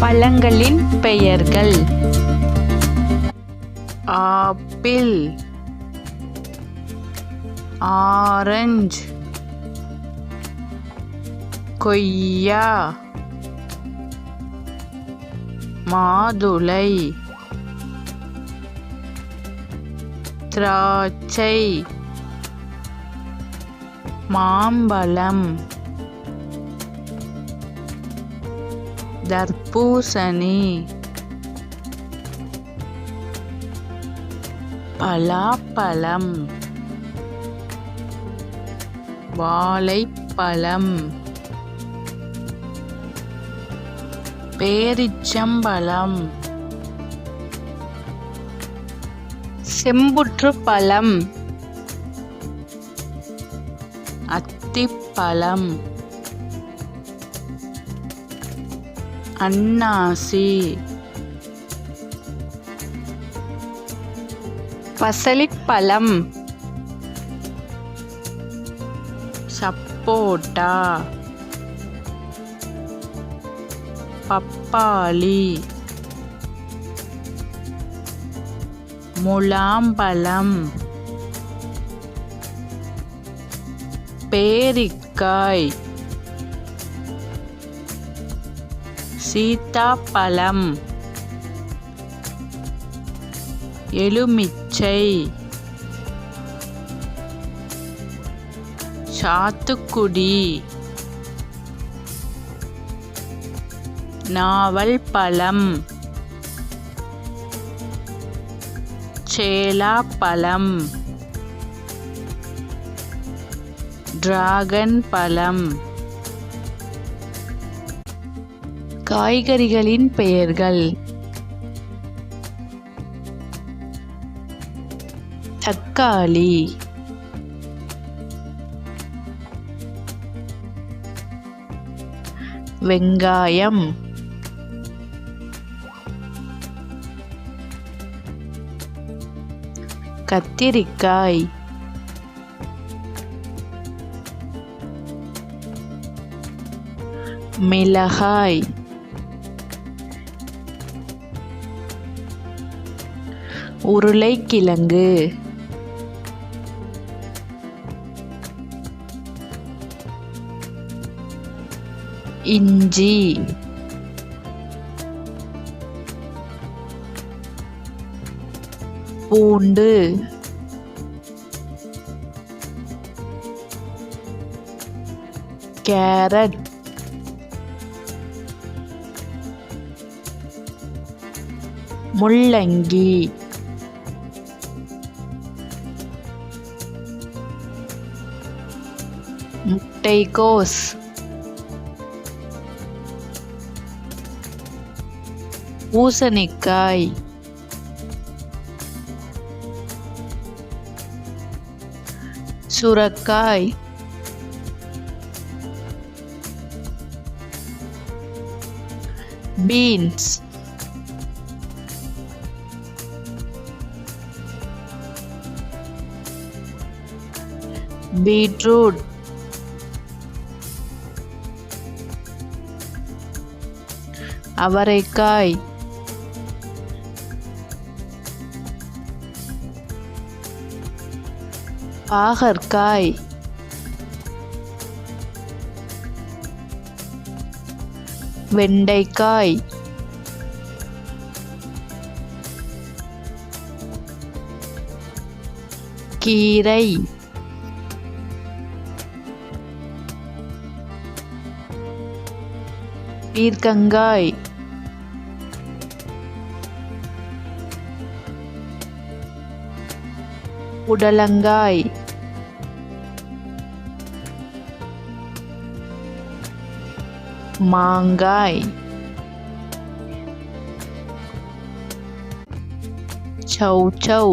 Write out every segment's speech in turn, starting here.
பழங்களின் பெயர்கள்: apple, orange, கொய்யா, மாதுளை, திராட்சை, மாம்பழம், தர்பூசணி, பலாப்பழம், வாழைப்பழம், பேரிச்சம்பழம், செம்புற்றுப்பழம், அத்திப்பழம், அன்னாசி, பசலிப்பழம், சப்போட்டா, பப்பாளி, முலாம்பழம், பேரிக்காய், சீத்தாப்பழம், எலுமிச்சை, சாத்துக்குடி, நாவல் பழம், சேலாப்பழம், டிராகன் பழம். காய்கறிகளின் பெயர்கள்: தக்காளி, வெங்காயம், கத்திரிக்காய், மிளகாய், உருளைக்கிழங்கு, இஞ்சி, பூண்டு, கேரட், முள்ளங்கி, முட்டைக்கோஸ், பூசணிக்காய், சுரக்காய், பீன்ஸ், பீட்ரூட், அவரைக்காய், பாகற்காய், வெண்டைக்காய், கீரை, பீர்க்கங்காய், புடலங்காய், மாங்காய், சௌசௌ,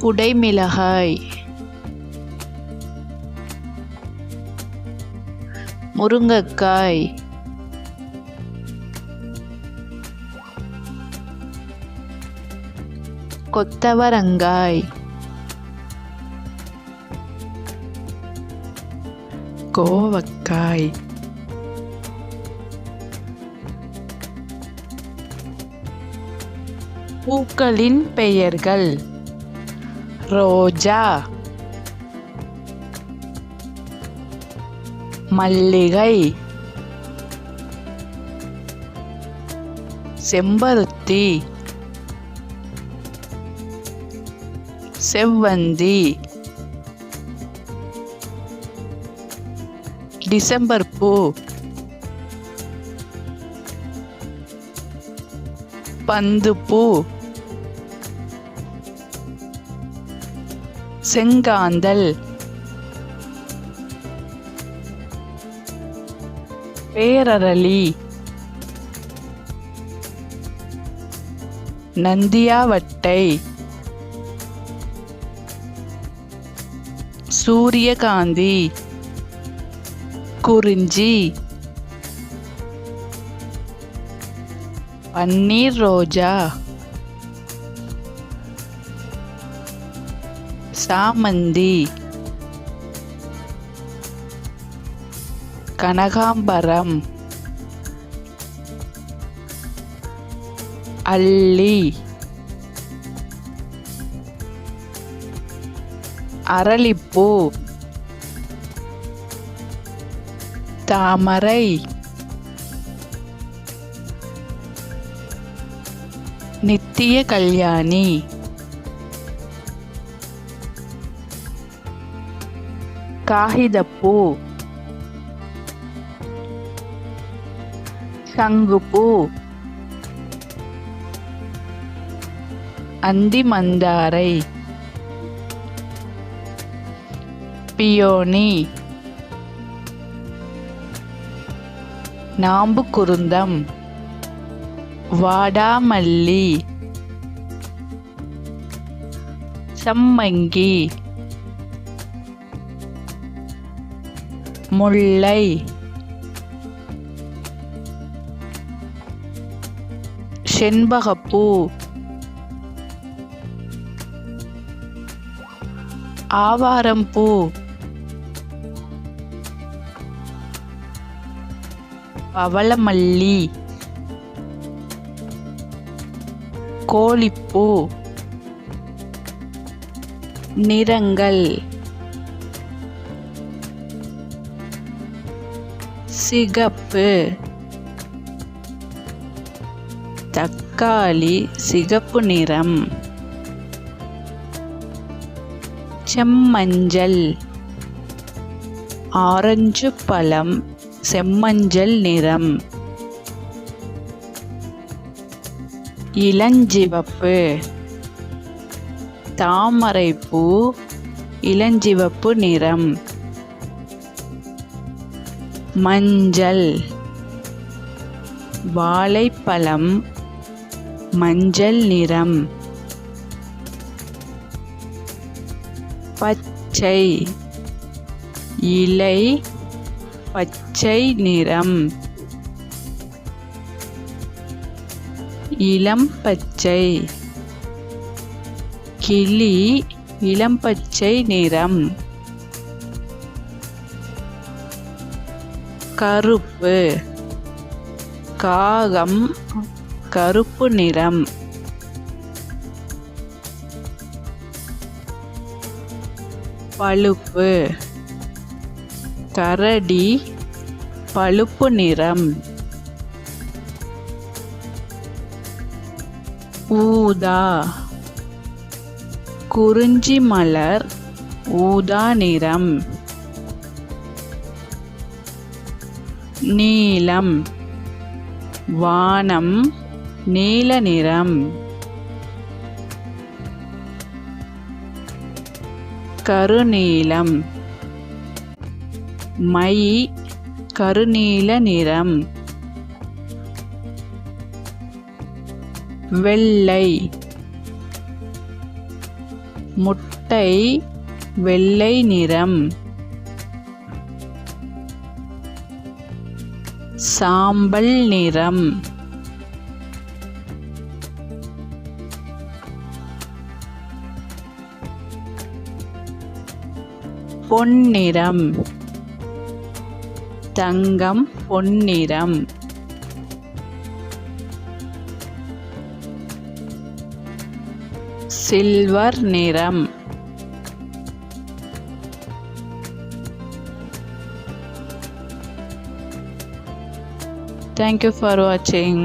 குடைமிளகாய், முருங்கைக்காய், கொத்தவரங்காய், கோவக்காய். பூக்களின் பெயர்கள்: ரோஜா, மல்லிகை, செம்பருத்தி, செவ்வந்தி, டிசம்பர் பூ, பந்துப்பூ, செங்காந்தல், பேரரளி, நந்தியாவட்டை, சூரியகாந்தி, குறிஞ்சி, பன்னீர் ரோஜா, சாமந்தி, கனகாம்பரம், அல்லி, அரளிப்பூ, தாமரை, நித்திய கல்யாணி, காகிதப்பூ, சங்குப்பூ, அந்திமந்தாரை, பியோனி, நாம்புக்குருந்தம், வாடாமல்லி, சம்மங்கி, முல்லை, செண்பகப்பூ, ஆவாரம்பூ, பவளமல்லி, கோழிப்பூ. நிறங்கள்: சிகப்பு, தக்காளி சிகப்பு நிறம், செம்மஞ்சள், ஆரஞ்சு பழம் செம்மஞ்சள் நிறம், இளஞ்சிவப்பு, தாமரைப்பூ இளஞ்சிவப்பு நிறம், மஞ்சள், வாழைப்பழம் மஞ்சள் நிறம், பச்சை, இலை பச்சை நிறம், இளம் பச்சை, கிளி இளம் பச்சை நிறம், கருப்பு, காகம் கருப்பு நிறம், பழுப்பு, கரடி பழுப்பு நிறம், ஊதா, குறிஞ்சி மலர் ஊதா நிறம், நீலம், வானம் நீல நிறம், கருநீலம், மை கருநீல நிறம், வெள்ளை, முட்டை வெள்ளை நிறம், சாம்பல் நிறம், பொன்னிறம், தங்கம் பொன்னிறம். சில்வர் நிறம். Thank you for watching.